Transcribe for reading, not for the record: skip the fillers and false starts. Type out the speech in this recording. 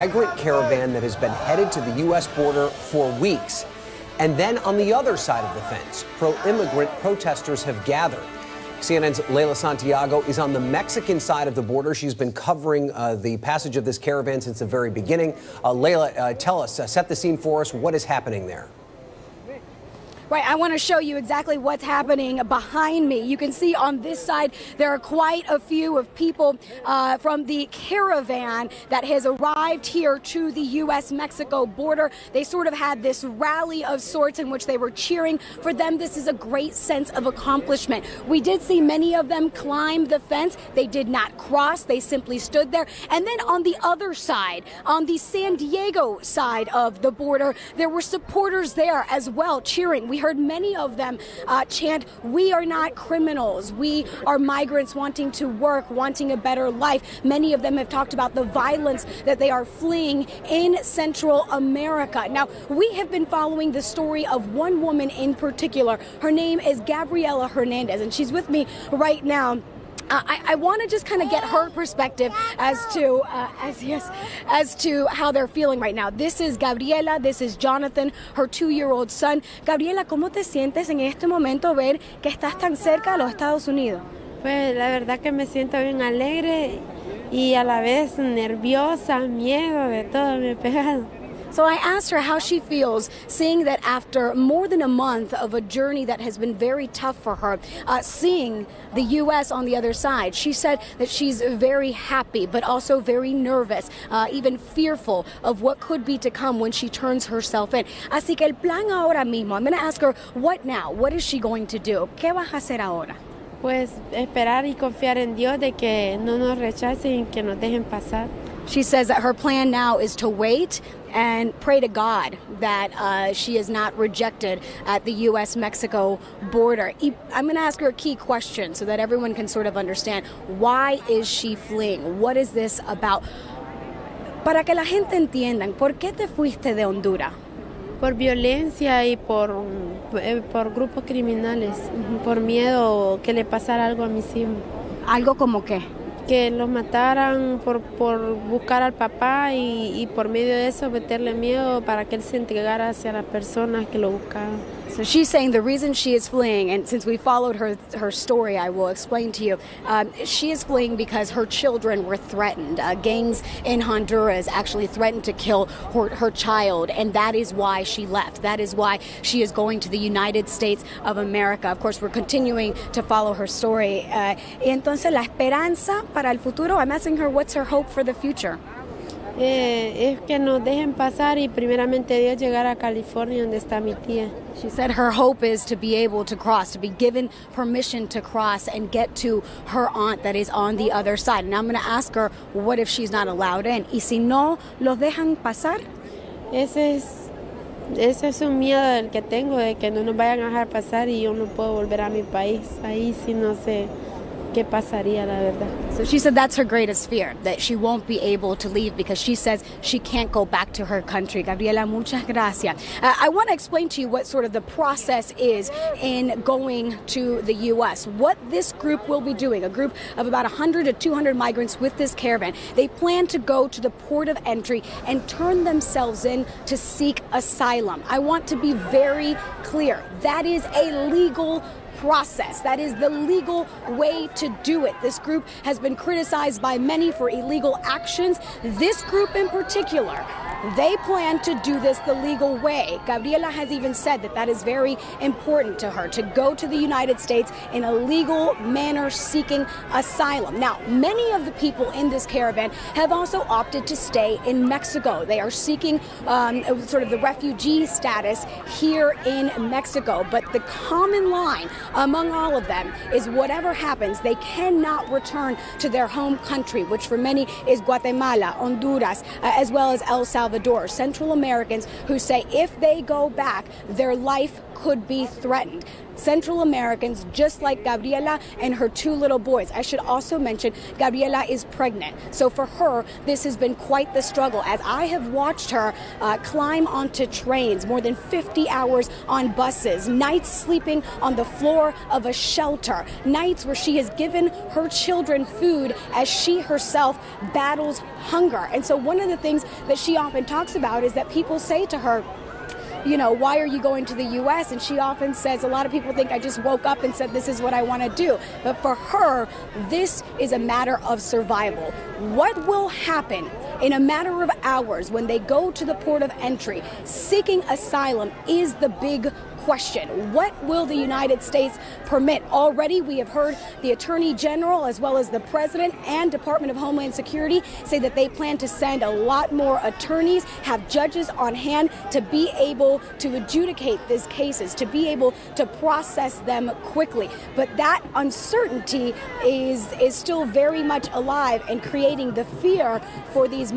Migrant caravan that has been headed to the U.S. border for weeks. And then on the other side of the fence, pro-immigrant protesters have gathered. CNN's Leila Santiago is on the Mexican side of the border. She's been covering the passage of this caravan since the very beginning. Leila, tell us, set the scene for us. What is happening there? Right, I want to show you exactly what's happening behind me. You can see on this side there are quite a few of people from the caravan that has arrived here to the U.S.-Mexico border. They sort of had this rally of sorts in which they were cheering. For them, this is a great sense of accomplishment. We did see many of them climb the fence. They did not cross. They simply stood there. And then on the other side, on the San Diego side of the border, there were supporters there as well cheering. We heard many of them chant, "We are not criminals. We are migrants wanting to work, wanting a better life." Many of them have talked about the violence that they are fleeing in Central America. Now, we have been following the story of one woman in particular. Her name is Gabriela Hernandez, and she's with me right now. I want to just kind of get her perspective as to how they're feeling right now. This is Gabriela, this is Jonathan, her 2-year-old son. Gabriela, ¿cómo te sientes en este momento ver que estás tan cerca a los Estados Unidos? Pues la verdad que me siento bien alegre y a la vez nerviosa, miedo, de todo me he pegado. So I asked her how she feels seeing that after more than a month of a journey that has been very tough for her, seeing the U.S. on the other side. She said that she's very happy, but also very nervous, even fearful of what could be to come when she turns herself in. Así que el plan ahora mismo, I'm going to ask her, what now? What is she going to do? ¿Qué vas a hacer ahora? Pues esperar y confiar en Dios de que no nos rechacen y que nos dejen pasar. She says that her plan now is to wait and pray to God that she is not rejected at the U.S.-Mexico border. I'm going to ask her a key question so that everyone can sort of understand, why is she fleeing? What is this about? Para que la gente entiendan, ¿por qué te fuiste de Honduras? Por violencia y por grupos criminales, por miedo que le pasara algo a mis hijos. ¿Algo como qué? Que los mataran por buscar al papá y por medio de eso meterle miedo para que él se entregara hacia las personas que lo buscaban. So she's saying the reason she is fleeing, and since we followed her story, I will explain to you, she is fleeing because her children were threatened. Gangs in Honduras actually threatened to kill her child, and that is why she left. That is why she is going to the United States of America. Of course, we're continuing to follow her story. Y entonces, la esperanza para el futuro, I'm asking her, what's her hope for the future? Es que nos dejen pasar y primeramente Dios llegar a California donde está mi tía. She said her hope is to be able to cross, to be given permission to cross and get to her aunt that is on the other side. And I'm going to ask her, what if she's not allowed in? Y si no los dejan pasar? Ese es un miedo el que tengo, de que no nos vayan a dejar pasar y yo no puedo volver a mi país. Ahí sí no sé qué pasaría, la verdad. So she said that's her greatest fear, that she won't be able to leave because she says she can't go back to her country. Gabriela, muchas gracias. I want to explain to you what sort of the process is in going to the U.S. What this group will be doing, a group of about 100 to 200 migrants with this caravan, they plan to go to the port of entry and turn themselves in to seek asylum. I want to be very clear. That is a legal process. That is the legal way to do it. This group has been criticized by many for illegal actions. This group in particular, they plan to do this the legal way. Gabriela has even said that that is very important to her, to go to the United States in a legal manner seeking asylum. Now, many of the people in this caravan have also opted to stay in Mexico. They are seeking sort of the refugee status here in Mexico. But the common line among all of them is whatever happens, they cannot return to their home country, which for many is Guatemala, Honduras, as well as El Salvador. Central Americans who say if they go back, their life could be threatened. Central Americans just like Gabriela and her 2 little boys. I should also mention Gabriela is pregnant. So for her, this has been quite the struggle, as I have watched her climb onto trains, more than 50 hours on buses, nights sleeping on the floor of a shelter, nights where she has given her children food as she herself battles hunger. And so one of the things that she often talks about is that people say to her, you know, why are you going to the U.S.? And she often says, a lot of people think I just woke up and said, this is what I want to do. But for her, this is a matter of survival. What will happen in a matter of hours when they go to the port of entry seeking asylum is the big question. What will the United States permit? Already we have heard the Attorney General as well as the President and Department of Homeland Security say that they plan to send a lot more attorneys, have judges on hand to be able to adjudicate these cases, to be able to process them quickly. But that uncertainty is still very much alive and creating the fear for these